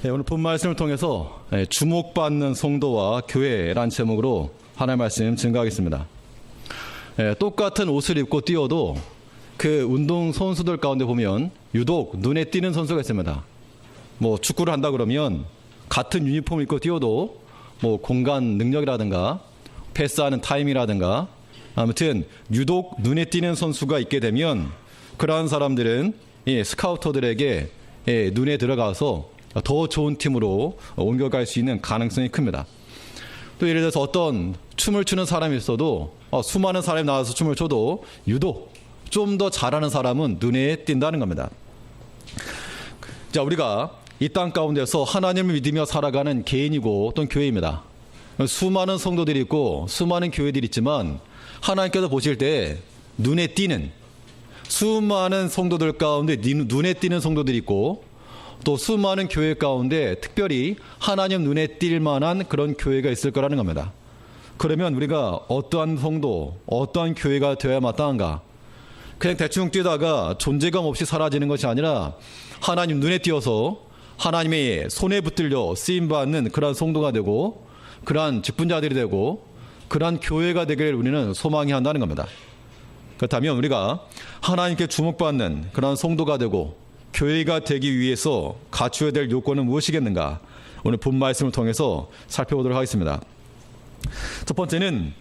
오늘 본 말씀을 통해서 주목받는 성도와 교회라는 제목으로 하나님의 말씀 증거하겠습니다. 똑같은 옷을 입고 뛰어도 그 운동 선수들 가운데 보면 유독 눈에 띄는 선수가 있습니다. 뭐 축구를 한다 그러면 같은 유니폼을 입고 뛰어도 뭐 공간 능력이라든가 패스하는 타임이라든가 아무튼 유독 눈에 띄는 선수가 있게 되면 그러한 사람들은 스카우터들에게 눈에 들어가서 더 좋은 팀으로 옮겨갈 수 있는 가능성이 큽니다. 또 예를 들어서 어떤 춤을 추는 사람이 있어도 수많은 사람이 나와서 춤을 춰도 유독 좀 더 잘하는 사람은 눈에 띈다는 겁니다. 자, 우리가 이 땅 가운데서 하나님을 믿으며 살아가는 개인이고 또는 교회입니다. 수많은 성도들이 있고 수많은 교회들이 있지만 하나님께서 보실 때 눈에 띄는 수많은 성도들 가운데 눈에 띄는 성도들이 있고 또 수많은 교회 가운데 특별히 하나님 눈에 띌 만한 그런 교회가 있을 거라는 겁니다. 그러면 우리가 어떠한 성도, 어떠한 교회가 되어야 마땅한가? 그냥 대충 뛰다가 존재감 없이 사라지는 것이 아니라 하나님 눈에 띄어서 하나님의 손에 붙들려 쓰임받는 그러한 성도가 되고 그러한 직분자들이 되고 그러한 교회가 되기를 우리는 소망히 한다는 겁니다. 그렇다면 우리가 하나님께 주목받는 그러한 성도가 되고 교회가 되기 위해서 갖추어야 될 요건은 무엇이겠는가? 오늘 본 말씀을 통해서 살펴보도록 하겠습니다. 첫 번째는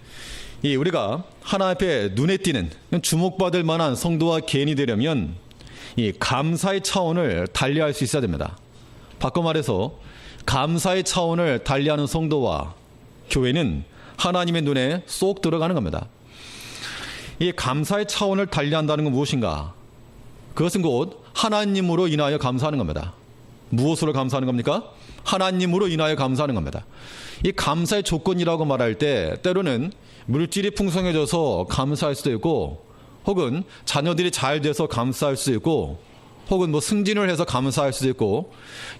우리가 하나님 앞에 눈에 띄는 주목받을 만한 성도와 개인이 되려면 이 감사의 차원을 달리할 수 있어야 됩니다. 바꿔 말해서 감사의 차원을 달리하는 성도와 교회는 하나님의 눈에 쏙 들어가는 겁니다. 이 감사의 차원을 달리한다는 건 무엇인가? 그것은 곧 하나님으로 인하여 감사하는 겁니다. 무엇으로 감사하는 겁니까? 하나님으로 인하여 감사하는 겁니다. 이 감사의 조건이라고 말할 때 때로는 물질이 풍성해져서 감사할 수도 있고 혹은 자녀들이 잘 돼서 감사할 수도 있고 혹은 뭐 승진을 해서 감사할 수도 있고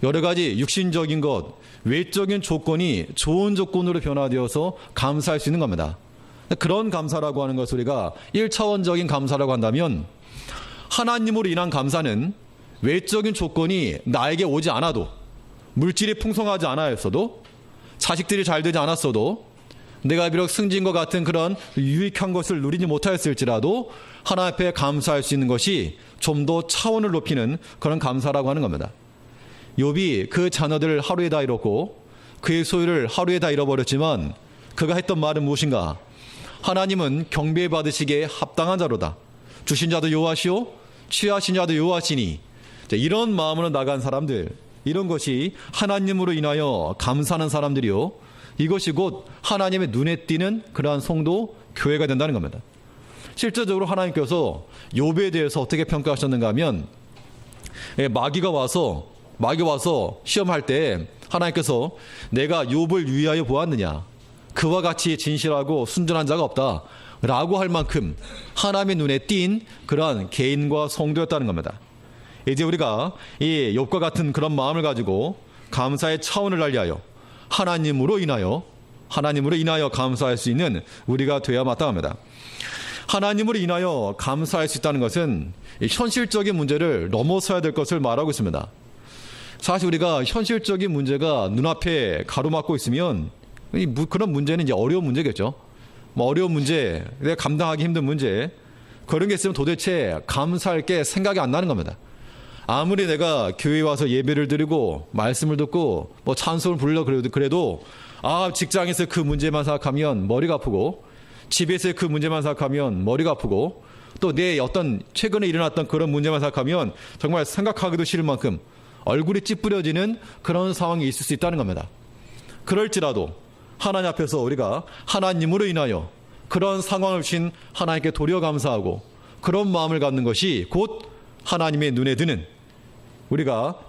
여러 가지 육신적인 것, 외적인 조건이 좋은 조건으로 변화되어서 감사할 수 있는 겁니다. 그런 감사라고 하는 것을 우리가 1차원적인 감사라고 한다면 하나님으로 인한 감사는 외적인 조건이 나에게 오지 않아도 물질이 풍성하지 않았어도 자식들이 잘 되지 않았어도 내가 비록 승진과 같은 그런 유익한 것을 누리지 못하였을지라도 하나님 앞에 감사할 수 있는 것이 좀 더 차원을 높이는 그런 감사라고 하는 겁니다. 욥이 그 자녀들을 하루에 다 잃었고 그의 소유를 하루에 다 잃어버렸지만 그가 했던 말은 무엇인가? 하나님은 경배 받으시기에 합당한 자로다. 주신 자도 여호와시오 취하신 자도 여호와시니. 이런 마음으로 나간 사람들, 이런 것이 하나님으로 인하여 감사하는 사람들이요, 이것이 곧 하나님의 눈에 띄는 그러한 성도, 교회가 된다는 겁니다. 실제적으로 하나님께서 욥에 대해서 어떻게 평가하셨는가 하면 마귀가 와서 시험할 때 하나님께서 내가 욥을 유의하여 보았느냐, 그와 같이 진실하고 순전한 자가 없다 라고 할 만큼 하나님의 눈에 띈 그러한 개인과 성도였다는 겁니다. 이제 우리가 이 욥과 같은 그런 마음을 가지고 감사의 차원을 달리하여 하나님으로 인하여 감사할 수 있는 우리가 되어야 마땅합니다. 하나님으로 인하여 감사할 수 있다는 것은 현실적인 문제를 넘어서야 될 것을 말하고 있습니다. 사실 우리가 현실적인 문제가 눈앞에 가로막고 있으면 그런 문제는 이제 어려운 문제겠죠. 어려운 문제, 내가 감당하기 힘든 문제, 그런 게 있으면 도대체 감사할 게 생각이 안 나는 겁니다. 아무리 내가 교회에 와서 예배를 드리고 말씀을 듣고 찬송을 부르려 그래도 직장에서 그 문제만 생각하면 머리가 아프고 집에서 그 문제만 생각하면 머리가 아프고 또 내 어떤 최근에 일어났던 그런 문제만 생각하면 정말 생각하기도 싫을 만큼 얼굴이 찌푸려지는 그런 상황이 있을 수 있다는 겁니다. 그럴지라도 하나님 앞에서 우리가 하나님으로 인하여 그런 상황을 주신 하나님께 도리어 감사하고 그런 마음을 갖는 것이 곧 하나님의 눈에 드는 우리가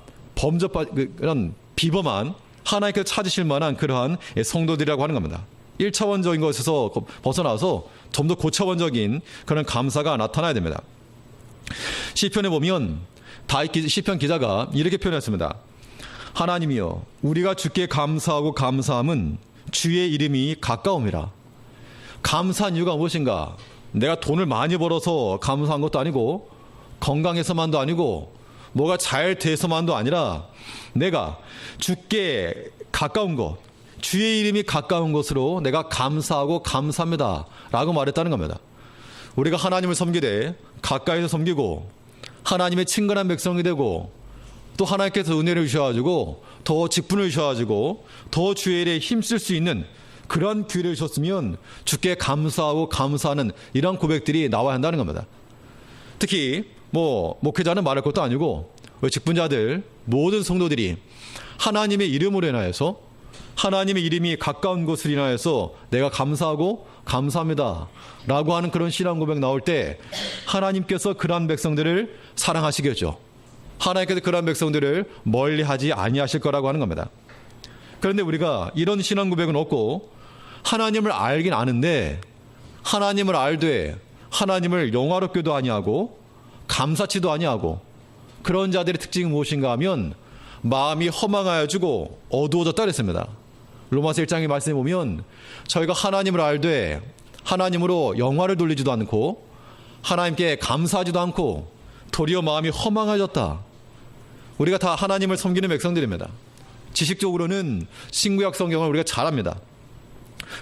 그런 비범한 하나님께서 찾으실 만한 그러한 성도들이라고 하는 겁니다. 1차원적인 것에서 벗어나서 좀 더 고차원적인 그런 감사가 나타나야 됩니다. 시편에 보면 시편 기자가 이렇게 표현했습니다. 하나님이여, 우리가 주께 감사하고 감사함은 주의 이름이 가까움이라. 감사한 이유가 무엇인가? 내가 돈을 많이 벌어서 감사한 것도 아니고 건강해서만도 아니고 뭐가 잘 돼서만도 아니라 내가 주께 가까운 것, 주의 이름이 가까운 것으로 내가 감사하고 감사합니다 라고 말했다는 겁니다. 우리가 하나님을 섬기되 가까이서 섬기고 하나님의 친근한 백성이 되고 또 하나님께서 은혜를 주셔가지고 더 직분을 주셔가지고 더 주의 일에 힘쓸 수 있는 그런 기회를 주셨으면 주께 감사하고 감사하는 이런 고백들이 나와야 한다는 겁니다. 특히 목회자는 말할 것도 아니고 직분자들 모든 성도들이 하나님의 이름으로 인하여서 하나님의 이름이 가까운 곳을 인하여서 내가 감사하고 감사합니다 라고 하는 그런 신앙 고백 나올 때 하나님께서 그러한 백성들을 사랑하시겠죠. 하나님께서 그러한 백성들을 멀리하지 아니하실 거라고 하는 겁니다. 그런데 우리가 이런 신앙 고백은 없고 하나님을 알긴 아는데 하나님을 알되 하나님을 영화롭게도 아니하고 감사치도 아니하고 그런 자들의 특징이 무엇인가 하면 마음이 허망하여지고 어두워졌다 그랬습니다. 로마서 1장의 말씀에 보면 저희가 하나님을 알되 하나님으로 영화를 돌리지도 않고 하나님께 감사하지도 않고 도리어 마음이 허망해졌다. 우리가 다 하나님을 섬기는 백성들입니다. 지식적으로는 신구약 성경을 우리가 잘 압니다.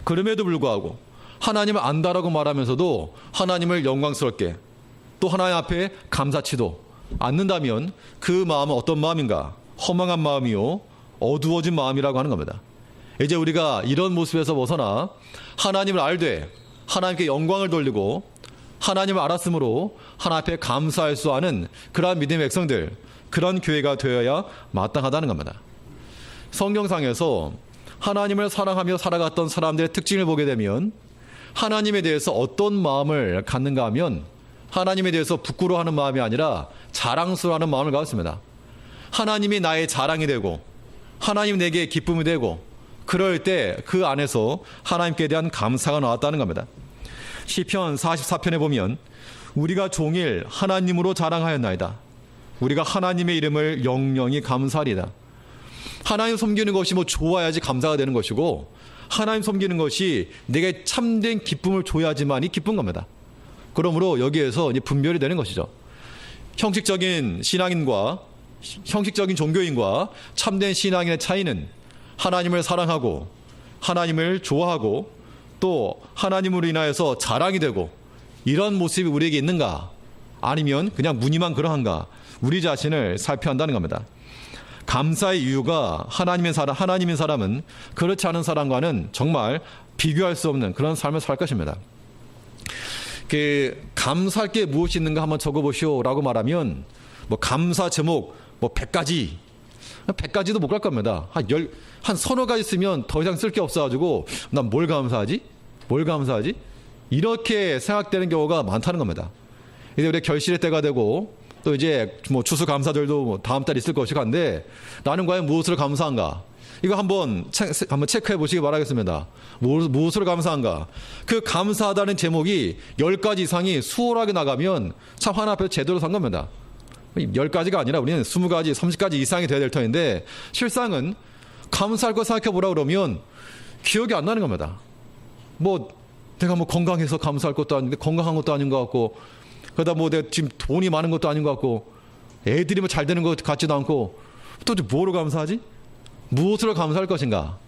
그럼에도 불구하고 하나님을 안다라고 말하면서도 하나님을 영광스럽게 또 하나님 앞에 감사치도 않는다면 그 마음은 어떤 마음인가? 허망한 마음이요 어두워진 마음이라고 하는 겁니다. 이제 우리가 이런 모습에서 벗어나 하나님을 알되 하나님께 영광을 돌리고 하나님을 알았으므로 하나님 앞에 감사할 수 하는 그러한 믿음의 백성들, 그런 교회가 되어야 마땅하다는 겁니다. 성경상에서 하나님을 사랑하며 살아갔던 사람들의 특징을 보게 되면 하나님에 대해서 어떤 마음을 갖는가 하면 하나님에 대해서 부끄러워하는 마음이 아니라 자랑스러워하는 마음을 가졌습니다. 하나님이 나의 자랑이 되고 하나님 내게 기쁨이 되고 그럴 때 그 안에서 하나님께 대한 감사가 나왔다는 겁니다. 시편 44편에 보면 우리가 종일 하나님으로 자랑하였나이다. 우리가 하나님의 이름을 영영히 감사하리다. 하나님 섬기는 것이 좋아야지 감사가 되는 것이고 하나님 섬기는 것이 내게 참된 기쁨을 줘야지만이 기쁜 겁니다. 그러므로 여기에서 이제 분별이 되는 것이죠. 형식적인 신앙인과 형식적인 종교인과 참된 신앙인의 차이는 하나님을 사랑하고 하나님을 좋아하고 또 하나님으로 인하여서 자랑이 되고 이런 모습이 우리에게 있는가 아니면 그냥 무늬만 그러한가 우리 자신을 살펴야 한다는 겁니다. 감사의 이유가 하나님인 사람은 그렇지 않은 사람과는 정말 비교할 수 없는 그런 삶을 살 것입니다. 감사할 게 무엇이 있는가 한번 적어보시오라고 말하면 감사 제목 100가지 100가지도 못 갈 겁니다. 한 서너 가지 쓰면 더 이상 쓸 게 없어가지고 난 뭘 감사하지? 이렇게 생각되는 경우가 많다는 겁니다. 이제 우리 결실의 때가 되고 또 이제 추수감사절도 다음 달 있을 것이고 한데 나는 과연 무엇으로 감사한가? 이거 한번 체크해 보시기 바라겠습니다. 무엇으로 감사한가? 그 감사하다는 제목이 10가지 이상이 수월하게 나가면 참 하나 앞에서 제대로 산 겁니다. 10가지가 아니라 우리는 20가지, 30가지 이상이 돼야 될 터인데 실상은 감사할 거 생각해 보라 그러면 기억이 안 나는 겁니다. 내가 건강해서 감사할 것도 아닌데 건강한 것도 아닌 것 같고 그러다 내가 지금 돈이 많은 것도 아닌 것 같고 애들이 잘 되는 것 같지도 않고 또 뭐로 감사하지? 무엇으로 감사할 것인가?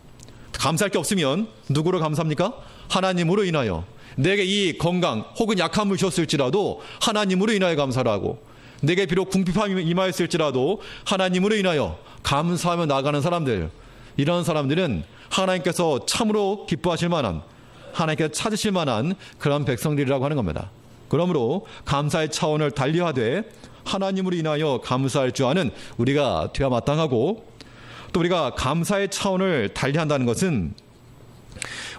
감사할 게 없으면 누구로 감사합니까? 하나님으로 인하여 내게 이 건강 혹은 약함을 주셨을지라도 하나님으로 인하여 감사를 하고 내게 비록 궁핍함이 임하였을지라도 하나님으로 인하여 감사하며 나가는 사람들, 이런 사람들은 하나님께서 참으로 기뻐하실 만한 하나님께서 찾으실 만한 그런 백성들이라고 하는 겁니다. 그러므로 감사의 차원을 달리하되 하나님으로 인하여 감사할 줄 아는 우리가 되어야 마땅하고 또 우리가 감사의 차원을 달리한다는 것은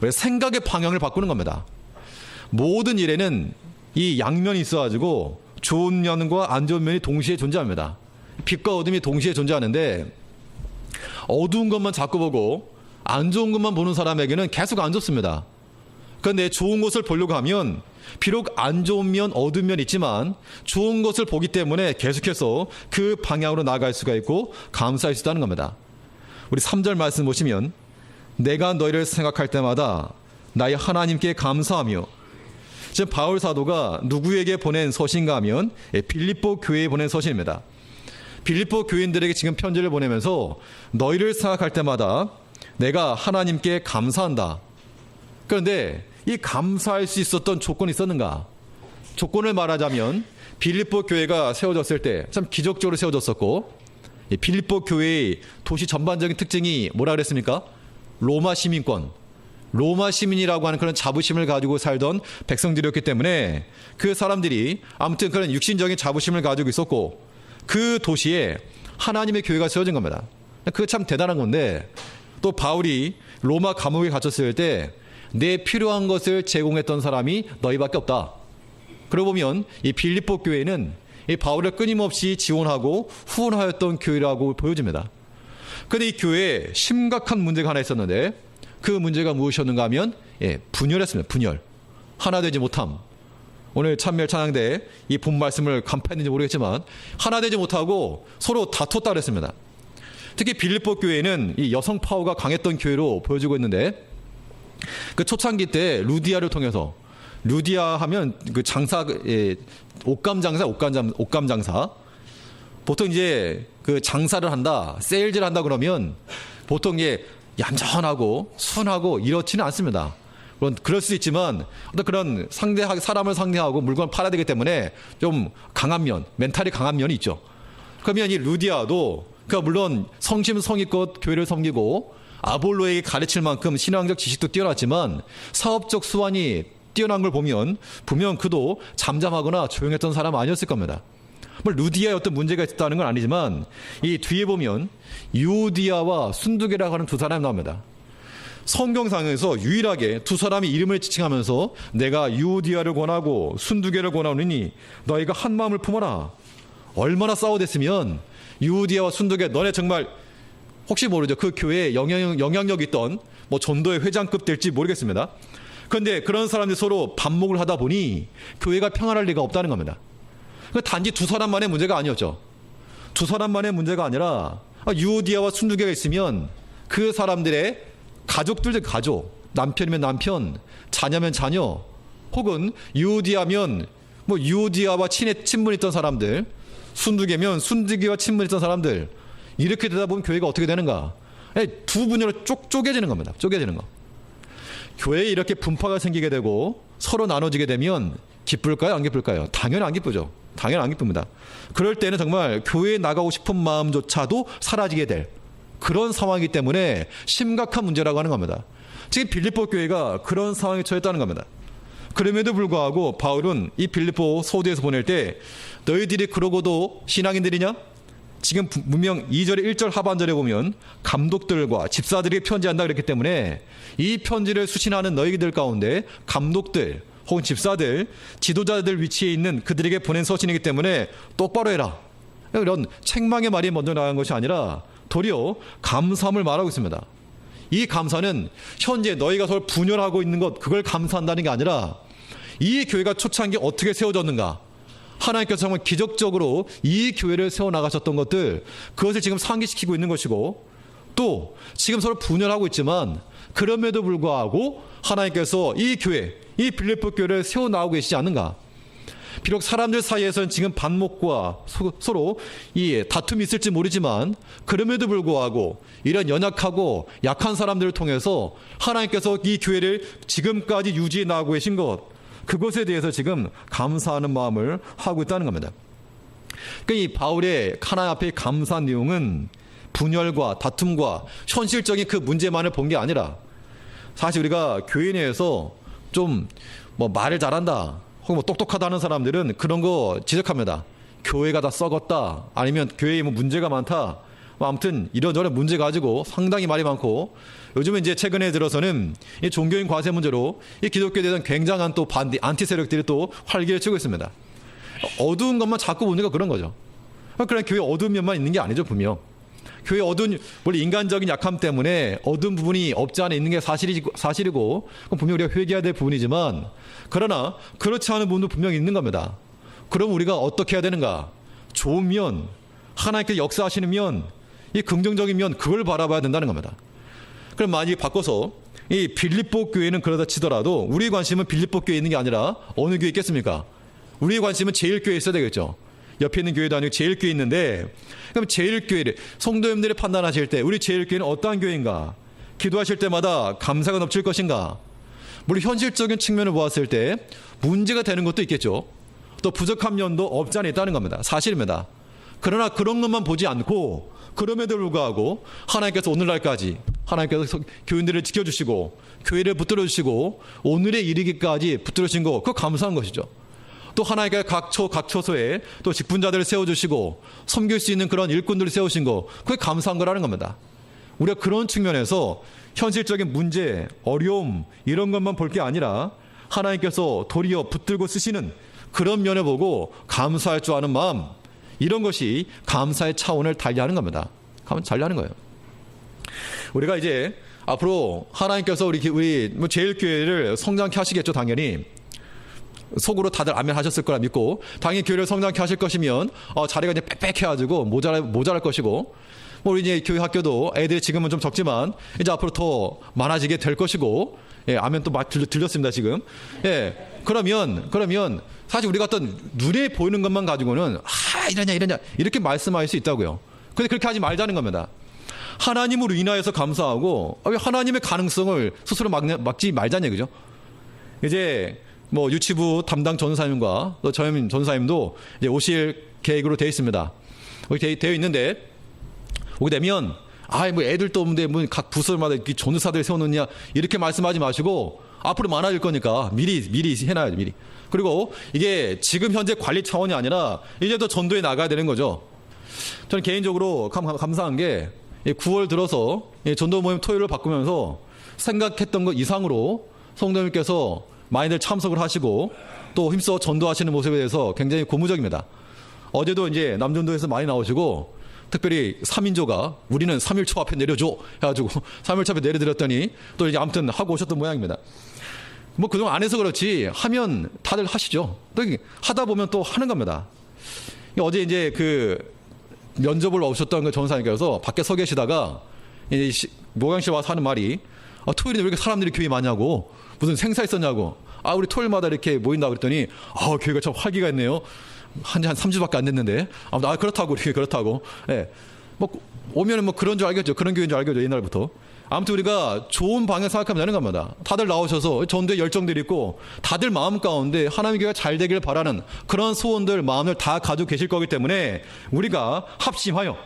우리 생각의 방향을 바꾸는 겁니다. 모든 일에는 이 양면이 있어가지고 좋은 면과 안 좋은 면이 동시에 존재합니다. 빛과 어둠이 동시에 존재하는데 어두운 것만 자꾸 보고 안 좋은 것만 보는 사람에게는 계속 안 좋습니다. 그런데 좋은 것을 보려고 하면 비록 안 좋은 면, 어두운 면이 있지만 좋은 것을 보기 때문에 계속해서 그 방향으로 나아갈 수가 있고 감사할 수 있다는 겁니다. 우리 3절 말씀 보시면 내가 너희를 생각할 때마다 나의 하나님께 감사하며, 지금 바울 사도가 누구에게 보낸 서신가 하면 빌립보 교회에 보낸 서신입니다. 빌립보 교인들에게 지금 편지를 보내면서 너희를 생각할 때마다 내가 하나님께 감사한다. 그런데 이 감사할 수 있었던 조건이 있었는가? 조건을 말하자면 빌립보 교회가 세워졌을 때 참 기적적으로 세워졌었고, 이 빌립보 교회의 도시 전반적인 특징이 뭐라 그랬습니까? 로마 시민권, 로마 시민이라고 하는 그런 자부심을 가지고 살던 백성들이었기 때문에 그 사람들이 아무튼 그런 육신적인 자부심을 가지고 있었고, 그 도시에 하나님의 교회가 세워진 겁니다. 그거 참 대단한 건데, 또 바울이 로마 감옥에 갇혔을 때 내 필요한 것을 제공했던 사람이 너희밖에 없다. 그러고 보면 이 빌립보 교회는 이 바울을 끊임없이 지원하고 후원하였던 교회라고 보여집니다. 그런데 이 교회에 심각한 문제가 하나 있었는데, 그 문제가 무엇이었는가 하면 분열했습니다. 분열. 하나 되지 못함. 오늘 찬멸 찬양대 이 본 말씀을 간파했는지 모르겠지만 하나 되지 못하고 서로 다퉜다 그랬습니다. 특히 빌립보 교회는 이 여성 파워가 강했던 교회로 보여지고 있는데, 그 초창기 때 루디아를 통해서, 루디아 하면 그 장사, 옷감 장사. 보통 이제 그 장사를 한다, 세일즈를 한다 그러면 보통 이게 얌전하고 순하고 이렇지는 않습니다. 물론 그럴 수 있지만 어떤 그런 사람을 상대하고 물건을 팔아야 되기 때문에 좀 강한 면, 멘탈이 강한 면이 있죠. 그러면 이 루디아도 그러니까 물론 성심성의껏 교회를 섬기고 아볼로에게 가르칠 만큼 신앙적 지식도 뛰어났지만 사업적 수완이 뛰어난 걸 보면 분명 그도 잠잠하거나 조용했던 사람 아니었을 겁니다. 루디아에 어떤 문제가 있었다는 건 아니지만 이 뒤에 보면 유오디아와 순두계라고 하는 두 사람이 나옵니다. 성경상에서 유일하게 두 사람이 이름을 지칭하면서 내가 유오디아를 권하고 순두계를 권하노니 너희가 한 마음을 품어라. 얼마나 싸워댔으면 유오디아와 순두계, 너네 정말 혹시 모르죠. 그 교회에 영향력이 있던 뭐 전도의 회장급 될지 모르겠습니다. 그런데 그런 사람들이 서로 반목을 하다 보니 교회가 평안할 리가 없다는 겁니다. 단지 두 사람만의 문제가 아니었죠. 두 사람만의 문제가 아니라 유오디아와 순두계가 있으면 그 사람들의 가족들, 가족, 남편이면 남편, 자녀면 자녀, 혹은 유오디아면 뭐 유오디아와 친분이 있던 사람들, 순두계면 순두계와 친분이 있던 사람들, 이렇게 되다 보면 교회가 어떻게 되는가? 두 분야로 쪼개지는 겁니다. 쪼개지는 거. 교회에 이렇게 분파가 생기게 되고 서로 나눠지게 되면 기쁠까요? 안 기쁠까요? 당연히 안 기쁘죠. 당연히 안 기쁩니다. 그럴 때는 정말 교회에 나가고 싶은 마음조차도 사라지게 될 그런 상황이기 때문에 심각한 문제라고 하는 겁니다. 지금 빌립보 교회가 그런 상황에 처했다는 겁니다. 그럼에도 불구하고 바울은 이 빌립보 소도에서 보낼 때 너희들이 그러고도 신앙인들이냐? 지금 분명 2절 1절 하반절에 보면 감독들과 집사들에게 편지한다 그랬기 때문에 이 편지를 수신하는 너희들 가운데 감독들 혹은 집사들, 지도자들 위치에 있는 그들에게 보낸 서신이기 때문에 똑바로 해라. 이런 책망의 말이 먼저 나간 것이 아니라 도리어 감사함을 말하고 있습니다. 이 감사는 현재 너희가 서로 분열하고 있는 것, 그걸 감사한다는 게 아니라 이 교회가 초창기에 어떻게 세워졌는가, 하나님께서 정말 기적적으로 이 교회를 세워나가셨던 것들, 그것을 지금 상기시키고 있는 것이고, 또 지금 서로 분열하고 있지만 그럼에도 불구하고 하나님께서 이 교회, 이 빌립보 교회를 세워나가고 계시지 않는가. 비록 사람들 사이에서는 지금 반목과 서로 이 다툼이 있을지 모르지만 그럼에도 불구하고 이런 연약하고 약한 사람들을 통해서 하나님께서 이 교회를 지금까지 유지해 나가고 계신 것, 그것에 대해서 지금 감사하는 마음을 하고 있다는 겁니다. 그러니까 이 바울의 하나님 앞에 감사한 내용은 분열과 다툼과 현실적인 그 문제만을 본 게 아니라, 사실 우리가 교회 내에서 좀 뭐 말을 잘한다 혹은 뭐 똑똑하다는 사람들은 그런 거 지적합니다. 교회가 다 썩었다, 아니면 교회에 뭐 문제가 많다, 뭐 아무튼 이런저런 문제 가지고 상당히 말이 많고, 요즘은 이제 최근에 들어서는 이 종교인 과세 문제로 이 기독교에 대한 굉장한 또 안티 세력들이 또 활기를 치고 있습니다. 어두운 것만 자꾸 보니까 그런 거죠. 그런 교회 어두운 면만 있는 게 아니죠. 분명 교회 어두운, 원래 인간적인 약함 때문에 어두운 부분이 없지 않아 있는 게 사실이고 분명 우리가 회개해야 될 부분이지만, 그러나 그렇지 않은 부분도 분명히 있는 겁니다. 그럼 우리가 어떻게 해야 되는가? 좋은 면, 하나님께서 역사하시는 면, 이 긍정적인 면, 그걸 바라봐야 된다는 겁니다. 그럼 만약에 바꿔서 이 빌립보 교회는 그러다 치더라도 우리의 관심은 빌립보 교회에 있는 게 아니라 어느 교회에 있겠습니까? 우리의 관심은 제일 교회에 있어야 되겠죠. 옆에 있는 교회도 아니고 제일교회 있는데, 그럼 제일교회를 성도님들이 판단하실 때 우리 제일교회는 어떠한 교회인가? 기도하실 때마다 감사가 넘칠 것인가? 물론 현실적인 측면을 보았을 때 문제가 되는 것도 있겠죠. 또 부족한 면도 없지 않아 있다는 겁니다. 사실입니다. 그러나 그런 것만 보지 않고, 그럼에도 불구하고 하나님께서 오늘날까지 하나님께서 교인들을 지켜주시고 교회를 붙들어주시고 오늘에 이르기까지 붙들어주신 거, 그거 감사한 것이죠. 또 하나님께서 각 처소에 또 직분자들을 세워주시고 섬길 수 있는 그런 일꾼들을 세우신 거, 그게 감사한 거라는 겁니다. 우리가 그런 측면에서 현실적인 문제, 어려움 이런 것만 볼 게 아니라 하나님께서 도리어 붙들고 쓰시는 그런 면을 보고 감사할 줄 아는 마음, 이런 것이 감사의 차원을 달리하는 겁니다. 달리하는 거예요. 우리가 이제 앞으로 하나님께서 우리 제일교회를 성장케 하시겠죠. 당연히 속으로 다들 아멘 하셨을 거라 믿고, 당연히 교회를 성장케 하실 것이면 자리가 이제 빽빽해가지고 모자랄 것이고, 우리 이제 교회 학교도 애들이 지금은 좀 적지만 이제 앞으로 더 많아지게 될 것이고, 예, 아멘 또 막 들렸습니다 지금. 예, 그러면 사실 우리가 어떤 눈에 보이는 것만 가지고는 이러냐 이렇게 말씀할 수 있다고요. 근데 그렇게 하지 말자는 겁니다. 하나님으로 인하여서 감사하고 하나님의 가능성을 스스로 막지 말자는 얘기죠. 이제 뭐 유치부 담당 전사님과 또 저희 전사님도 이제 오실 계획으로 되어 있습니다. 되어 있는데, 오게 되면 뭐 애들도 없는데 뭐 각 부서마다 이렇게 전사들 세워놓냐 이렇게 말씀하지 마시고, 앞으로 많아질 거니까 미리 해놔야죠. 미리. 그리고 이게 지금 현재 관리 차원이 아니라 이제 더 전도에 나가야 되는 거죠. 저는 개인적으로 감사한 게 9월 들어서 전도 모임 토요일을 바꾸면서 생각했던 것 이상으로 성도님께서 많이들 참석을 하시고 또 힘써 전도하시는 모습에 대해서 굉장히 고무적입니다. 어제도 이제 남전도에서 많이 나오시고, 특별히 3인조가 우리는 3.1초 앞에 내려줘 해가지고 3.1초 앞에 내려드렸더니 또 이제 아무튼 하고 오셨던 모양입니다. 뭐 그동안 안 해서 그렇지 하면 다들 하시죠. 또 하다 보면 또 하는 겁니다. 어제 이제 그 면접을 오셨던 그 전사님께서 밖에 서 계시다가 이제 모양실 와서 하는 말이, 토요일에 왜 이렇게 사람들이 교회 많냐고, 무슨 생사 있었냐고, 우리 토요일마다 이렇게 모인다 그랬더니 교회가 참 활기가 있네요. 한 3주밖에 안 됐는데. 그렇다고, 이렇게 그렇다고. 예. 뭐, 오면은 뭐 그런 줄 알겠죠. 그런 교회인 줄 알겠죠. 옛날부터. 아무튼 우리가 좋은 방향 생각하면 되는 겁니다. 다들 나오셔서 전도에 열정들이 있고, 다들 마음 가운데 하나님의 교회가 잘 되길 바라는 그런 소원들, 마음을 다 가지고 계실 거기 때문에 우리가 합심하여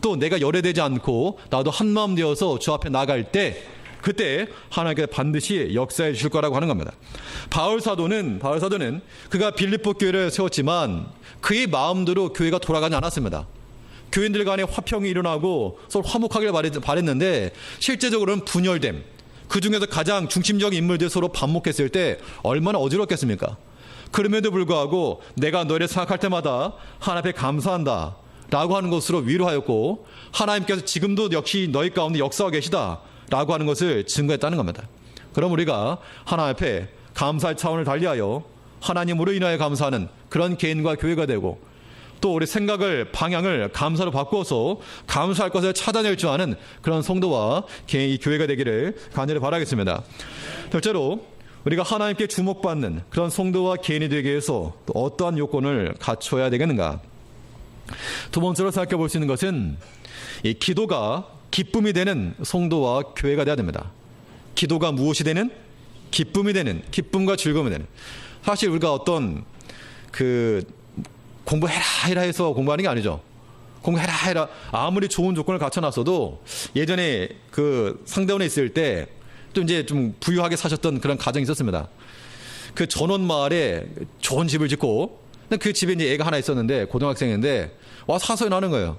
또 내가 열애되지 않고 나도 한 마음 되어서 주 앞에 나갈 때, 그때 하나님께서 반드시 역사해 주실 거라고 하는 겁니다. 바울 사도는 그가 빌립보 교회를 세웠지만 그의 마음대로 교회가 돌아가지 않았습니다. 교인들 간에 화평이 일어나고 서로 화목하길 바랬는데 실제적으로는 분열됨, 그 중에서 가장 중심적인 인물들이 서로 반목했을 때 얼마나 어지럽겠습니까? 그럼에도 불구하고 내가 너희를 생각할 때마다 하나님 앞에 감사한다 라고 하는 것으로 위로하였고, 하나님께서 지금도 역시 너희 가운데 역사하고 계시다 라고 하는 것을 증거했다는 겁니다. 그럼 우리가 하나님 앞에 감사의 차원을 달리하여 하나님으로 인하여 감사하는 그런 개인과 교회가 되고, 또 우리 생각을, 방향을 감사로 바꾸어서 감사할 것을 찾아낼 줄 아는 그런 성도와 개인이 교회가 되기를 간절히 바라겠습니다. 둘째로, 우리가 하나님께 주목받는 그런 성도와 개인이 되기 위해서 또 어떠한 요건을 갖춰야 되겠는가? 두 번째로 생각해 볼 수 있는 것은 이 기도가 기쁨이 되는 성도와 교회가 되어야 됩니다. 기도가 무엇이 되는? 기쁨이 되는, 기쁨과 즐거움이 되는. 사실 우리가 어떤 공부해라 해서 공부하는 게 아니죠. 공부해라 아무리 좋은 조건을 갖춰놨어도, 예전에 그 상대원에 있을 때 또 이제 좀 부유하게 사셨던 그런 가정이 있었습니다. 그 전원 마을에 좋은 집을 짓고, 그 집에 이제 애가 하나 있었는데 고등학생인데 와서 하소연 하는 거예요.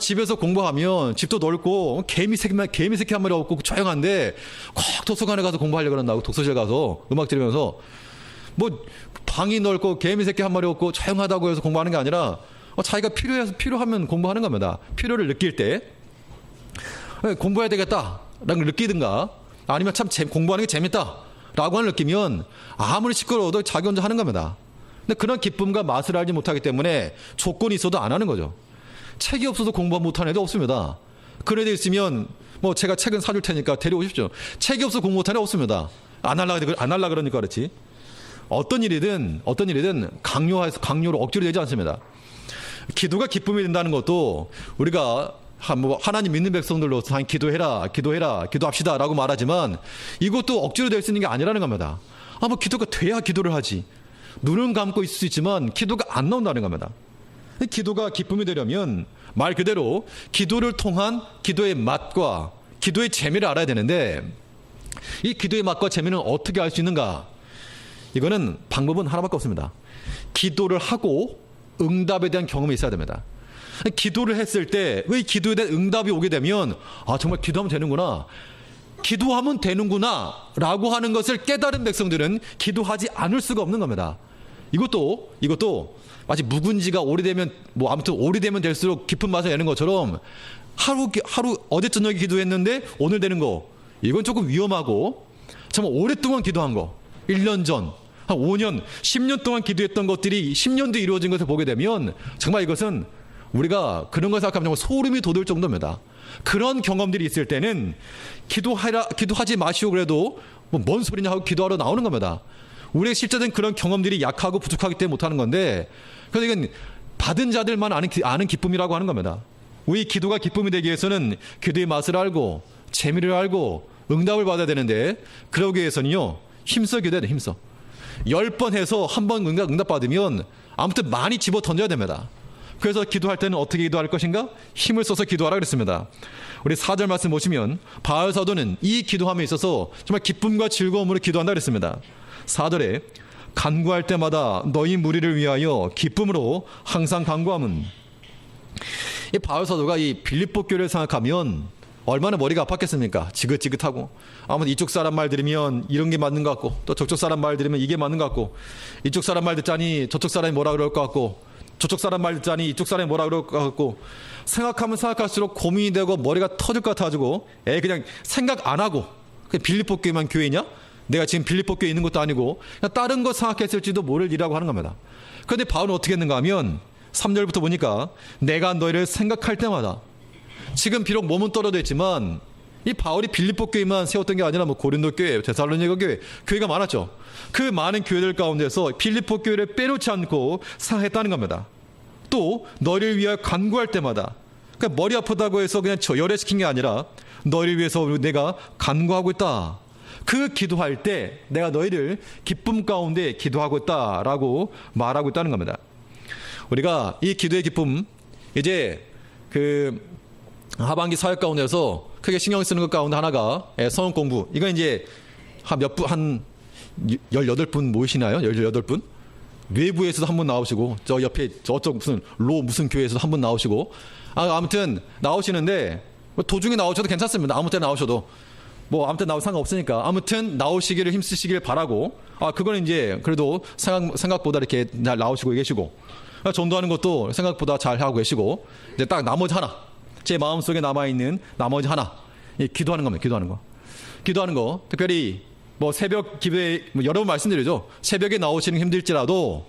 집에서 공부하면 집도 넓고 개미 새끼 한 마리 없고 조용한데 꼭 도서관에 가서 공부하려고 그런다고, 독서실 가서 음악 들으면서, 뭐 방이 넓고 개미 새끼 한 마리 없고 조용하다고 해서 공부하는 게 아니라 자기가 필요하면 공부하는 겁니다. 필요를 느낄 때 공부해야 되겠다라는 걸 느끼든가, 아니면 참 공부하는 게 재밌다라고 하는 느끼면 아무리 시끄러워도 자기 혼자 하는 겁니다. 근데 그런 기쁨과 맛을 알지 못하기 때문에 조건이 있어도 안 하는 거죠. 책이 없어서 공부 못하는 애도 없습니다. 그런 애들 있으면 뭐 제가 책은 사줄 테니까 데려오십시오. 책이 없어서 공부 못하는 애 없습니다. 안 할라 그러니까 그렇지. 어떤 일이든 강요로 억지로 되지 않습니다. 기도가 기쁨이 된다는 것도 우리가 하나님 믿는 백성들로서 당 기도해라, 기도합시다라고 말하지만 이것도 억지로 될 수 있는 게 아니라는 겁니다. 뭐 기도가 돼야 기도를 하지. 눈은 감고 있을 수 있지만 기도가 안 나온다는 겁니다. 기도가 기쁨이 되려면 말 그대로 기도를 통한 기도의 맛과 기도의 재미를 알아야 되는데, 이 기도의 맛과 재미는 어떻게 알 수 있는가? 이거는 방법은 하나밖에 없습니다. 기도를 하고 응답에 대한 경험이 있어야 됩니다. 기도를 했을 때 왜 기도에 대한 응답이 오게 되면 정말 기도하면 되는구나, 기도하면 되는구나 라고 하는 것을 깨달은 백성들은 기도하지 않을 수가 없는 겁니다. 이것도 마치 묵은지가 오래되면 아무튼 오래되면 될수록 깊은 맛을 내는 것처럼 하루 어제 저녁에 기도했는데 오늘 되는 거, 이건 조금 위험하고, 정말 오랫동안 기도한 거, 1년 전, 한 5년, 10년 동안 기도했던 것들이 10년 뒤에 이루어진 것을 보게 되면 정말 이것은 우리가 그런 걸 생각하면 정말 소름이 돋을 정도입니다. 그런 경험들이 있을 때는 기도하지 마시오 그래도 뭔 소리냐 하고 기도하러 나오는 겁니다. 우리의 실제된 그런 경험들이 약하고 부족하기 때문에 못하는 건데, 그래서 이건 받은 자들만 아는 기쁨이라고 하는 겁니다. 우리 기도가 기쁨이 되기 위해서는 기도의 맛을 알고 재미를 알고 응답을 받아야 되는데, 그러기 위해서는요 힘써 기도해야 돼요. 힘써 10번 해서 한 번 응답 받으면 아무튼 많이 집어 던져야 됩니다. 그래서 기도할 때는 어떻게 기도할 것인가? 힘을 써서 기도하라 그랬습니다. 우리 4절 말씀 보시면 바울 사도는 이 기도함에 있어서 정말 기쁨과 즐거움으로 기도한다 그랬습니다. 4절에 간구할 때마다 너희 무리를 위하여 기쁨으로 항상 간구함은, 이 바울 사도가 이 빌립보 교회를 생각하면 얼마나 머리가 아팠겠습니까? 지긋지긋하고, 아무튼 이쪽 사람 말 들으면 이런 게 맞는 것 같고, 또 저쪽 사람 말 들으면 이게 맞는 것 같고, 이쪽 사람 말 듣자니 저쪽 사람이 뭐라 그럴 것 같고, 저쪽 사람 말 듣자니 이쪽 사람이 뭐라 그럴 것 같고, 생각하면 생각할수록 고민이 되고 머리가 터질 것 같아가지고 그냥 생각 안 하고, 그냥 빌립보 교회만 교회냐? 내가 지금 빌립보 교회에 있는 것도 아니고 그냥 다른 거 생각했을지도 모를 일이라고 하는 겁니다. 그런데 바울은 어떻게 했는가 하면 3절부터 보니까 내가 너희를 생각할 때마다, 지금 비록 몸은 떨어져 있지만 이 바울이 빌립보 교회만 세웠던 게 아니라 고린도 교회, 데살로니가 교회, 교회가 많았죠. 그 많은 교회들 가운데서 빌립보 교회를 빼놓지 않고 사했다는 겁니다. 또 너희를 위하여 간구할 때마다, 그러니까 머리 아프다고 해서 그냥 열애시킨 게 아니라 너희를 위해서 내가 간구하고 있다. 그 기도할 때 내가 너희를 기쁨 가운데 기도하고 있다라고 말하고 있다는 겁니다. 우리가 이 기도의 기쁨, 이제 그 하반기 사역 가운데서 크게 신경 쓰는 것 가운데 하나가 성경 공부. 이건 이제 한 18분 모이시나요? 18분? 외부에서도 한 분 나오시고, 저 옆에 저쪽 무슨 교회에서도 한 분 나오시고, 아무튼 나오시는데 도중에 나오셔도 괜찮습니다. 아무 때 나오셔도 아무 때 나오셔도 상관없으니까 아무튼 나오시기를 힘쓰시길 바라고, 그거는 이제 그래도 생각보다 이렇게 잘 나오시고 계시고, 전도하는 것도 생각보다 잘 하고 계시고, 이제 딱 나머지 하나, 제 마음속에 남아있는 나머지 하나, 기도하는 겁니다. 기도하는 거. 특별히 새벽 기도에 여러 번 말씀드리죠. 새벽에 나오시는 힘들지라도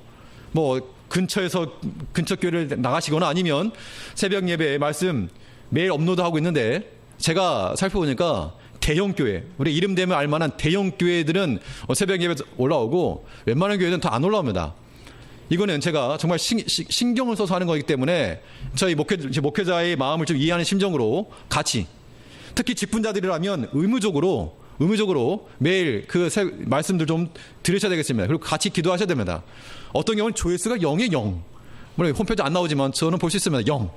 근처 교회를 나가시거나 아니면 새벽 예배 말씀 매일 업로드하고 있는데, 제가 살펴보니까 대형 교회, 우리 이름 되면 알만한 대형 교회들은 새벽 예배 올라오고 웬만한 교회들은 다 안 올라옵니다. 이거는 제가 정말 신경을 써서 하는 거기 때문에 저희 목회자의 마음을 좀 이해하는 심정으로 같이, 특히 직분자들이라면 의무적으로 매일 그 말씀들 좀 들으셔야 되겠습니다. 그리고 같이 기도하셔야 됩니다. 어떤 경우는 조회수가 0에 0. 물론 홈페이지 안 나오지만 저는 볼 수 있습니다. 0.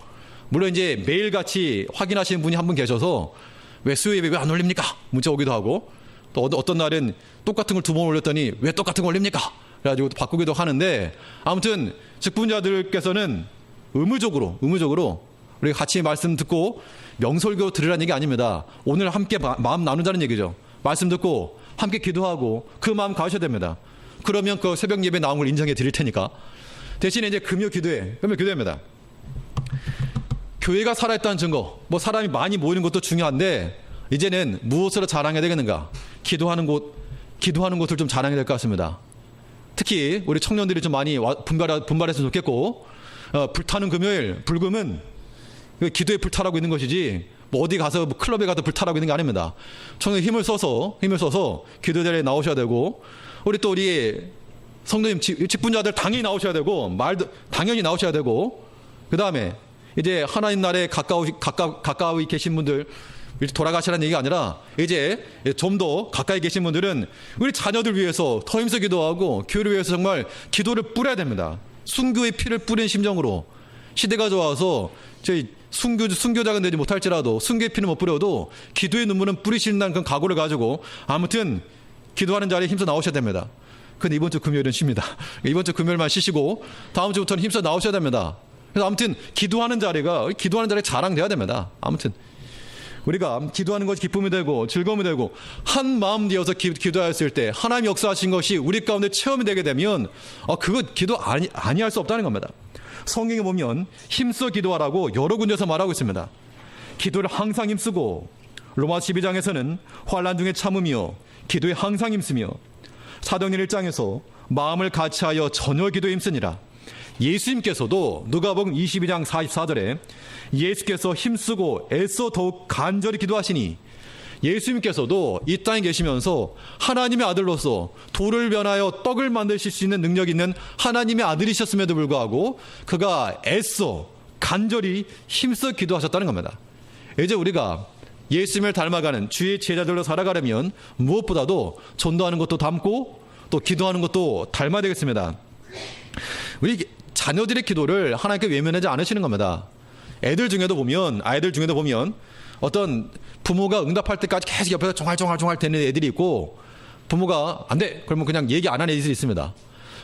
물론 이제 매일같이 확인하시는 분이 한 분 계셔서 왜 수요 예배 왜 안 올립니까? 문자 오기도 하고, 또 어떤 날은 똑같은 걸 2번 올렸더니 왜 똑같은 걸 올립니까? 그래가지고 바꾸기도 하는데, 아무튼 직분자들께서는 의무적으로 우리 같이 말씀 듣고 명설교 들으라는 얘기 아닙니다. 오늘 함께 마음 나누자는 얘기죠. 말씀 듣고 함께 기도하고 그 마음 가셔야 됩니다. 그러면 그 새벽 예배 나온 걸 인정해 드릴 테니까. 대신에 이제 금요 기도회입니다. 교회가 살아있다는 증거, 사람이 많이 모이는 것도 중요한데, 이제는 무엇으로 자랑해야 되겠는가? 기도하는 곳을 좀 자랑해야 될 것 같습니다. 특히 우리 청년들이 좀 많이 분발했으면 좋겠고, 불타는 금요일, 불금은 기도에 불타라고 있는 것이지 어디 가서 클럽에 가서 불타라고 있는 게 아닙니다. 청년 힘을 써서 기도 자리에 나오셔야 되고, 우리 성도님 직분자들 당연히 나오셔야 되고, 당연히 나오셔야 되고, 그 다음에 이제 하나님 나라에 가까이 계신 분들, 돌아가시라는 얘기가 아니라 이제 좀 더 가까이 계신 분들은 우리 자녀들 위해서 더 힘써 기도하고 교회를 위해서 정말 기도를 뿌려야 됩니다. 순교의 피를 뿌린 심정으로. 시대가 좋아서 저희 순교자가 되지 못할지라도 순교의 피는 못 뿌려도 기도의 눈물은 뿌리신다는 그런 각오를 가지고 아무튼 기도하는 자리에 힘써 나오셔야 됩니다. 근데 이번 주 금요일은 쉽니다. 이번 주 금요일만 쉬시고 다음 주부터는 힘써 나오셔야 됩니다. 그래서 아무튼 기도하는 자리가 자랑돼야 됩니다. 아무튼 우리가 기도하는 것이 기쁨이 되고 즐거움이 되고 한 마음 되어서 기도하였을 때 하나님 역사하신 것이 우리 가운데 체험이 되게 되면 그거 기도 아니할 수 없다는 겁니다. 성경에 보면 힘써 기도하라고 여러 군데서 말하고 있습니다. 기도를 항상 힘쓰고, 로마 12장에서는 환난 중에 참으며 기도에 항상 힘쓰며, 사도행전 1장에서 마음을 같이하여 전혀 기도에 힘쓰니라. 예수님께서도 누가복음 22장 44절에 예수께서 힘쓰고 애써 더욱 간절히 기도하시니, 예수님께서도 이 땅에 계시면서 하나님의 아들로서 돌을 변하여 떡을 만드실 수 있는 능력 있는 하나님의 아들이셨음에도 불구하고 그가 애써 간절히 힘써 기도하셨다는 겁니다. 이제 우리가 예수님을 닮아가는 주의 제자들로 살아가려면 무엇보다도 전도하는 것도 닮고 또 기도하는 것도 닮아야 되겠습니다. 우리 자녀들의 기도를 하나님께 외면하지 않으시는 겁니다. 아이들 중에도 보면 어떤 부모가 응답할 때까지 계속 옆에서 종알종알 되는 애들이 있고, 부모가 안 돼! 그러면 그냥 얘기 안 하는 애들이 있습니다.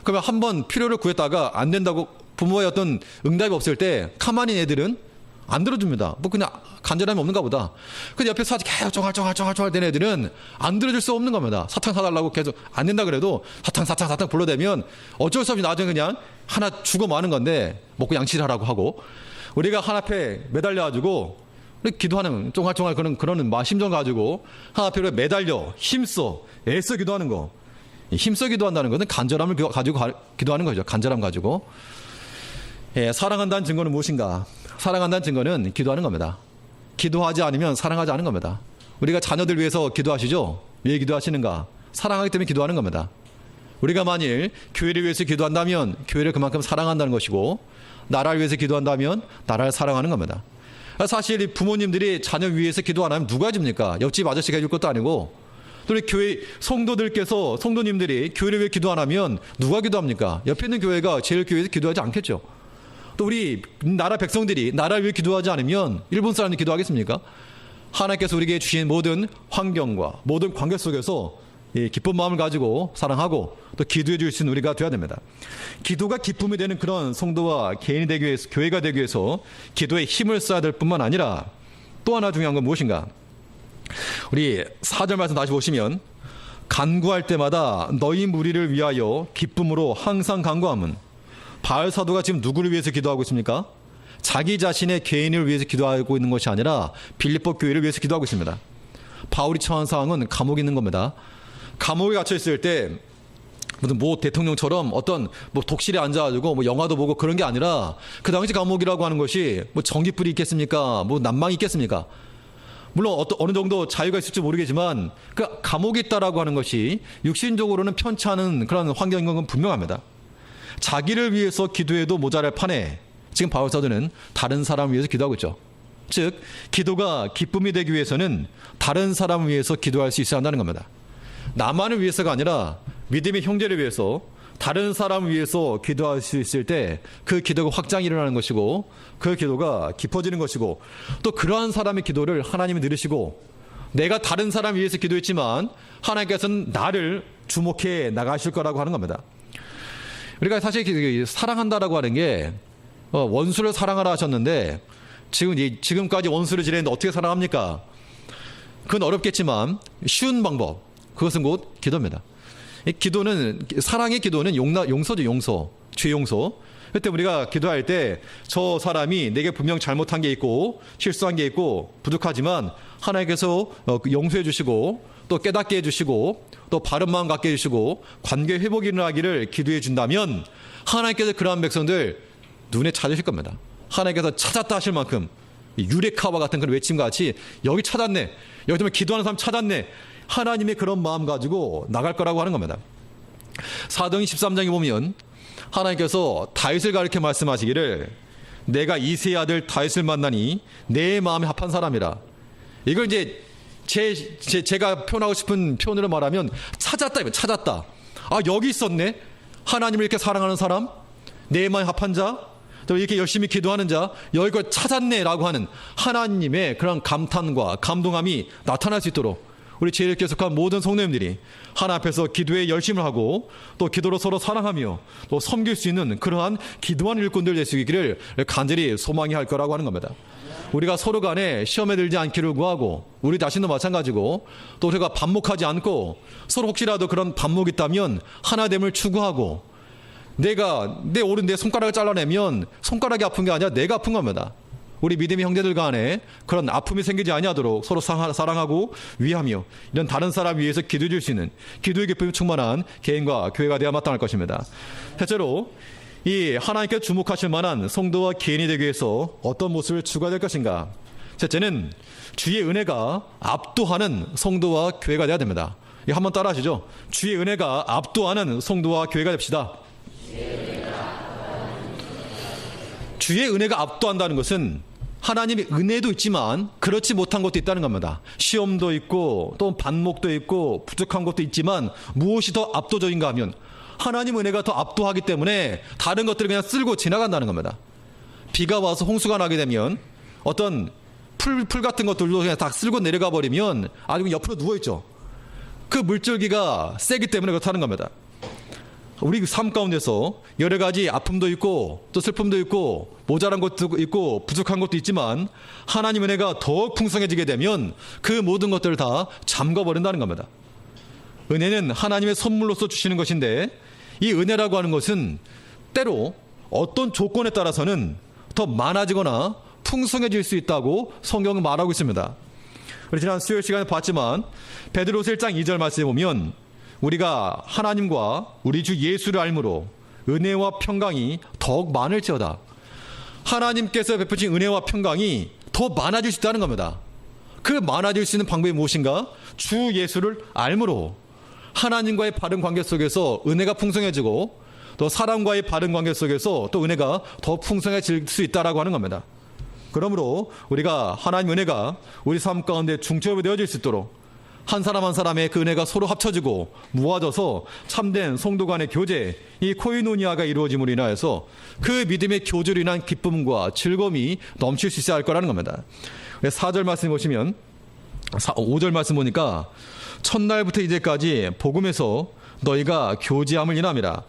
그러면 한번 필요를 구했다가 안 된다고 부모의 어떤 응답이 없을 때 가만히 있는 애들은 안 들어줍니다. 뭐 그냥 간절함이 없는가 보다. 근데 옆에서 계속 종알종알 되는 애들은 안 들어줄 수 없는 겁니다. 사탕 사달라고 계속 안 된다 그래도 사탕 불러대면 어쩔 수 없이 나중에 그냥 하나 주고 마는 건데 먹고 양치하라고 하고, 우리가 하나 앞에 매달려가지고 기도하는 쫑알쫑알 그러는 심정 가지고 하나 앞에 매달려 힘써 애써 기도하는 거. 힘써 기도한다는 것은 간절함을 가지고 기도하는 거죠. 간절함 가지고. 사랑한다는 증거는 무엇인가? 사랑한다는 증거는 기도하는 겁니다. 기도하지 않으면 사랑하지 않은 겁니다. 우리가 자녀들 위해서 기도하시죠? 왜 기도하시는가? 사랑하기 때문에 기도하는 겁니다. 우리가 만일 교회를 위해서 기도한다면 교회를 그만큼 사랑한다는 것이고, 나라를 위해서 기도한다면 나라를 사랑하는 겁니다. 사실 부모님들이 자녀 위해서 기도 안 하면 누가 해줍니까? 옆집 아저씨가 해줄 것도 아니고, 또 우리 교회 성도님들이 교회를 위해 기도 안 하면 누가 기도합니까? 옆에 있는 교회가 제일 교회에서 기도하지 않겠죠. 또 우리 나라 백성들이 나라를 위해 기도하지 않으면 일본 사람들이 기도하겠습니까? 하나님께서 우리에게 주신 모든 환경과 모든 관계 속에서 기쁜 마음을 가지고 사랑하고 또 기도해 줄 수 있는 우리가 되어야 됩니다. 기도가 기쁨이 되는 그런 성도와 개인이 되기 위해서, 교회가 되기 위해서 기도에 힘을 써야 될 뿐만 아니라 또 하나 중요한 건 무엇인가? 우리 4절 말씀 다시 보시면, 간구할 때마다 너희 무리를 위하여 기쁨으로 항상 간구함은. 바울 사도가 지금 누구를 위해서 기도하고 있습니까? 자기 자신의 개인을 위해서 기도하고 있는 것이 아니라 빌립보 교회를 위해서 기도하고 있습니다. 바울이 처한 상황은 감옥에 있는 겁니다. 감옥에 갇혀 있을 때 무슨 대통령처럼 어떤 독실에 앉아가지고 영화도 보고 그런 게 아니라, 그 당시 감옥이라고 하는 것이 전깃불이 있겠습니까? 난망이 있겠습니까? 물론 어느 정도 자유가 있을지 모르겠지만 그 감옥에 있다라고 하는 것이 육신적으로는 편치 않은 그런 환경인 건 분명합니다. 자기를 위해서 기도해도 모자랄 판에 지금 바울 사도는 다른 사람을 위해서 기도하고 있죠. 즉 기도가 기쁨이 되기 위해서는 다른 사람을 위해서 기도할 수 있어야 한다는 겁니다. 나만을 위해서가 아니라 믿음의 형제를 위해서, 다른 사람을 위해서 기도할 수 있을 때 그 기도가 확장이 일어나는 것이고, 그 기도가 깊어지는 것이고, 또 그러한 사람의 기도를 하나님이 들으시고, 내가 다른 사람을 위해서 기도했지만 하나님께서는 나를 주목해 나가실 거라고 하는 겁니다. 우리가 사실 사랑한다라고 하는 게 원수를 사랑하라 하셨는데, 지금까지 원수를 지냈는데 어떻게 사랑합니까? 그건 어렵겠지만 쉬운 방법, 그것은 곧 기도입니다. 사랑의 기도는 용서죠. 용서, 죄 용서. 그때 우리가 기도할 때 저 사람이 내게 분명 잘못한 게 있고 실수한 게 있고 부족하지만 하나님께서 용서해 주시고 또 깨닫게 해주시고 또 바른 마음 갖게 해주시고 관계 회복이 일어나기를 기도해 준다면 하나님께서 그러한 백성들 눈에 찾으실 겁니다. 하나님께서 찾았다 하실 만큼 유레카와 같은 그런 외침과 같이 여기 찾았네, 여기 정말 기도하는 사람 찾았네, 하나님의 그런 마음 가지고 나갈 거라고 하는 겁니다. 사도행전 13장에 보면 하나님께서 다윗을 가리켜 말씀하시기를 내가 이새의 아들 다윗을 만나니 내 마음에 합한 사람이라. 이걸 이제 제가 표현하고 싶은 표현으로 말하면 찾았다. 찾았다. 아, 여기 있었네. 하나님을 이렇게 사랑하는 사람, 내 마음에 합한 자, 또 이렇게 열심히 기도하는 자, 여기걸 찾았네라고 하는 하나님의 그런 감탄과 감동함이 나타날 수 있도록 우리 제1교회 속한 모든 성도님들이 하나님 앞에서 기도에 열심을 하고 또 기도로 서로 사랑하며 또 섬길 수 있는 그러한 기도하는 일꾼들 될 수 있기를 간절히 소망이 할 거라고 하는 겁니다. 우리가 서로 간에 시험에 들지 않기를 구하고 우리 자신도 마찬가지고 또 우리가 반목하지 않고 서로 혹시라도 그런 반목이 있다면 하나됨을 추구하고 내 손가락을 잘라내면 손가락이 아픈 게 아니라 내가 아픈 겁니다. 우리 믿음의 형제들 간에 그런 아픔이 생기지 아니하도록 서로 사랑하고 위하며 이런 다른 사람 위해서 기도해 줄 수 있는 기도의 기쁨이 충만한 개인과 교회가 되어야 마땅할 것입니다. 셋째로 이 하나님께 주목하실 만한 성도와 개인이 되기 위해서 어떤 모습을 추구해야 될 것인가. 셋째는 주의 은혜가 압도하는 성도와 교회가 되어야 됩니다. 이거 한번 따라 하시죠. 주의 은혜가 압도하는 성도와 교회가 됩시다. 주의 은혜가 압도한다는 것은 하나님의 은혜도 있지만 그렇지 못한 것도 있다는 겁니다. 시험도 있고 또 반목도 있고 부족한 것도 있지만 무엇이 더 압도적인가 하면 하나님 은혜가 더 압도하기 때문에 다른 것들을 그냥 쓸고 지나간다는 겁니다. 비가 와서 홍수가 나게 되면 어떤 풀 같은 것들도 그냥 다 쓸고 내려가 버리면 아주 옆으로 누워있죠. 그 물줄기가 세기 때문에 그렇다는 겁니다. 우리 삶 가운데서 여러 가지 아픔도 있고 또 슬픔도 있고 모자란 것도 있고 부족한 것도 있지만 하나님 은혜가 더욱 풍성해지게 되면 그 모든 것들을 다 잠궈버린다는 겁니다. 은혜는 하나님의 선물로서 주시는 것인데 이 은혜라고 하는 것은 때로 어떤 조건에 따라서는 더 많아지거나 풍성해질 수 있다고 성경은 말하고 있습니다. 우리 지난 수요일 시간에 봤지만 베드로서 1장 2절 말씀에 보면 우리가 하나님과 우리 주 예수를 알므로 은혜와 평강이 더욱 많을지어다. 하나님께서 베푸신 은혜와 평강이 더 많아질 수 있다는 겁니다. 그 많아질 수 있는 방법이 무엇인가? 주 예수를 알므로 하나님과의 바른 관계 속에서 은혜가 풍성해지고 또 사람과의 바른 관계 속에서 또 은혜가 더 풍성해질 수 있다라고 하는 겁니다. 그러므로 우리가 하나님 은혜가 우리 삶 가운데 중첩이 되어질 수 있도록 한 사람 한 사람의 그 은혜가 서로 합쳐지고 모아져서 참된 성도 간의 교제, 이 코이노니아가 이루어짐으로 인하여서 그 믿음의 교제로 인한 기쁨과 즐거움이 넘칠 수 있어야 할 거라는 겁니다. 4절 말씀 보시면 5절 말씀 보니까 첫날부터 이제까지 복음에서 너희가 교제함을 인함이라.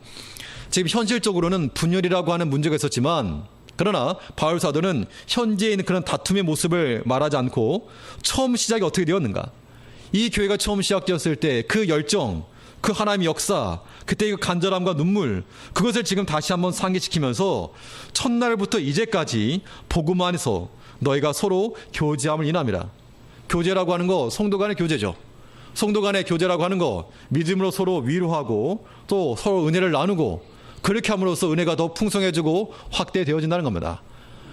지금 현실적으로는 분열이라고 하는 문제가 있었지만 그러나 바울 사도는 현재에 있는 그런 다툼의 모습을 말하지 않고 처음 시작이 어떻게 되었는가, 이 교회가 처음 시작되었을 때 그 열정, 그 하나님의 역사, 그때 그 간절함과 눈물, 그것을 지금 다시 한번 상기시키면서 첫날부터 이제까지 복음 안에서 너희가 서로 교제함을 인함이라. 교제라고 하는 거 성도 간의 교제죠. 성도 간의 교제라고 하는 거 믿음으로 서로 위로하고 또 서로 은혜를 나누고 그렇게 함으로써 은혜가 더 풍성해지고 확대되어진다는 겁니다.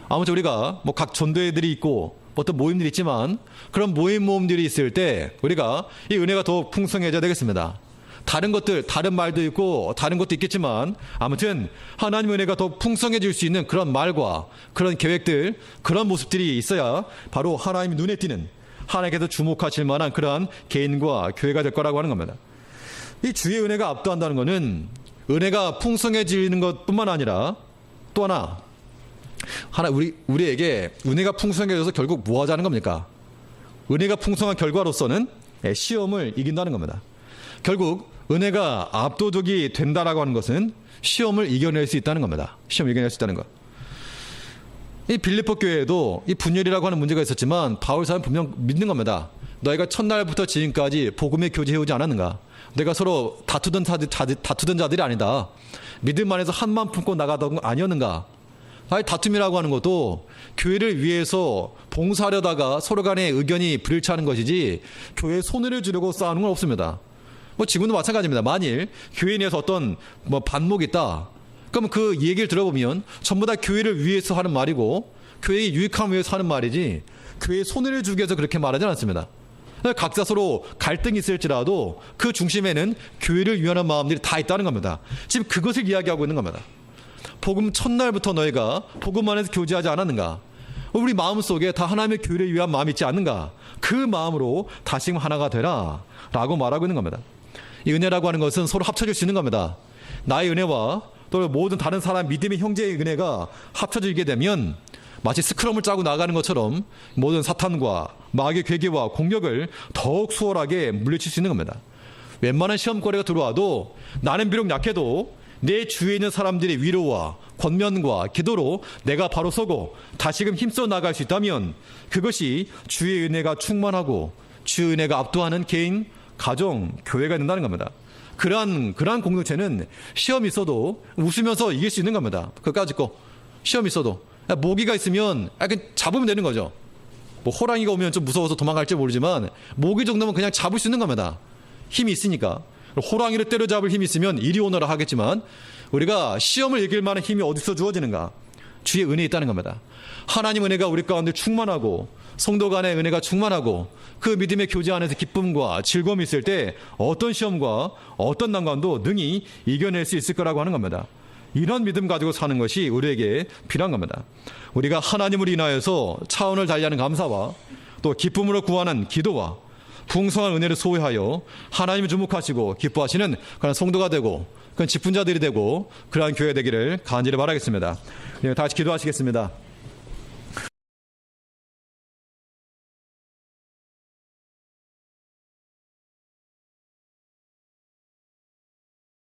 아무튼 우리가 뭐 각 전도회들이 있고 어떤 모임들이 있지만 그런 모임들이 있을 때 우리가 이 은혜가 더 풍성해져야 되겠습니다. 다른 것들, 다른 말도 있고 다른 것도 있겠지만 아무튼 하나님의 은혜가 더 풍성해질 수 있는 그런 말과 그런 계획들, 그런 모습들이 있어야 바로 하나님의 눈에 띄는, 하나님께서 주목하실 만한 그러한 개인과 교회가 될 거라고 하는 겁니다. 이 주의 은혜가 압도한다는 것은 은혜가 풍성해지는 것뿐만 아니라 또 하나 우리에게 은혜가 풍성해져서 결국 뭐 하자는 겁니까? 은혜가 풍성한 결과로서는 시험을 이긴다는 겁니다. 결국 은혜가 압도적이 된다라고 하는 것은 시험을 이겨낼 수 있다는 겁니다. 시험을 이겨낼 수 있다는 것. 이 빌립보 교회에도 이 분열이라고 하는 문제가 있었지만 바울 사람은 분명 믿는 겁니다. 너희가 첫날부터 지금까지 복음에 교제해오지 않았는가? 내가 서로 다투던 자들이 아니다. 믿음 안에서 한만 품고 나가던 거 아니었는가? 아니, 다툼이라고 하는 것도 교회를 위해서 봉사하려다가 서로 간의 의견이 불일치하는 것이지 교회에 손해를 주려고 싸우는 건 없습니다. 뭐 지금도 마찬가지입니다. 만일 교회에 대해서 어떤 반목이 있다, 그럼 그 얘기를 들어보면 전부 다 교회를 위해서 하는 말이고 교회의 유익함을 위해서 하는 말이지 교회에 손해를 주기 위해서 그렇게 말하지 않습니다. 각자 서로 갈등이 있을지라도 그 중심에는 교회를 위하는 마음들이 다 있다는 겁니다. 지금 그것을 이야기하고 있는 겁니다. 복음 첫날부터 너희가 복음 안에서 교제하지 않았는가? 우리 마음속에 다 하나님의 교회를 위한 마음이 있지 않는가? 그 마음으로 다시금 하나가 되라 라고 말하고 있는 겁니다. 이 은혜라고 하는 것은 서로 합쳐질 수 있는 겁니다. 나의 은혜와 또 모든 다른 사람 믿음의 형제의 은혜가 합쳐지게 되면 마치 스크럼을 짜고 나가는 것처럼 모든 사탄과 마귀의 괴계와 공격을 더욱 수월하게 물리칠 수 있는 겁니다. 웬만한 시험거리가 들어와도 나는 비록 약해도 내 주위에 있는 사람들의 위로와 권면과 기도로 내가 바로 서고 다시금 힘써 나갈 수 있다면 그것이 주의 은혜가 충만하고 주의 은혜가 압도하는 개인, 가정, 교회가 된다는 겁니다. 그러한 공동체는 시험이 있어도 웃으면서 이길 수 있는 겁니다. 그까짓 거 시험이 있어도 모기가 있으면 잡으면 되는 거죠. 뭐 호랑이가 오면 좀 무서워서 도망갈지 모르지만 모기 정도면 그냥 잡을 수 있는 겁니다. 힘이 있으니까. 호랑이를 때려잡을 힘이 있으면 이리 오너라 하겠지만 우리가 시험을 이길 만한 힘이 어디서 주어지는가? 주의 은혜에 있다는 겁니다. 하나님 은혜가 우리 가운데 충만하고 성도 간의 은혜가 충만하고 그 믿음의 교제 안에서 기쁨과 즐거움이 있을 때 어떤 시험과 어떤 난관도 능히 이겨낼 수 있을 거라고 하는 겁니다. 이런 믿음 가지고 사는 것이 우리에게 필요한 겁니다. 우리가 하나님을 인하여서 차원을 달리하는 감사와 또 기쁨으로 구하는 기도와 풍성한 은혜를 소유하여 하나님을 주목하시고 기뻐하시는 그런 성도가 되고 그런 직분자들이 되고 그러한 교회 되기를 간절히 바라겠습니다. 다 같이 기도하시겠습니다.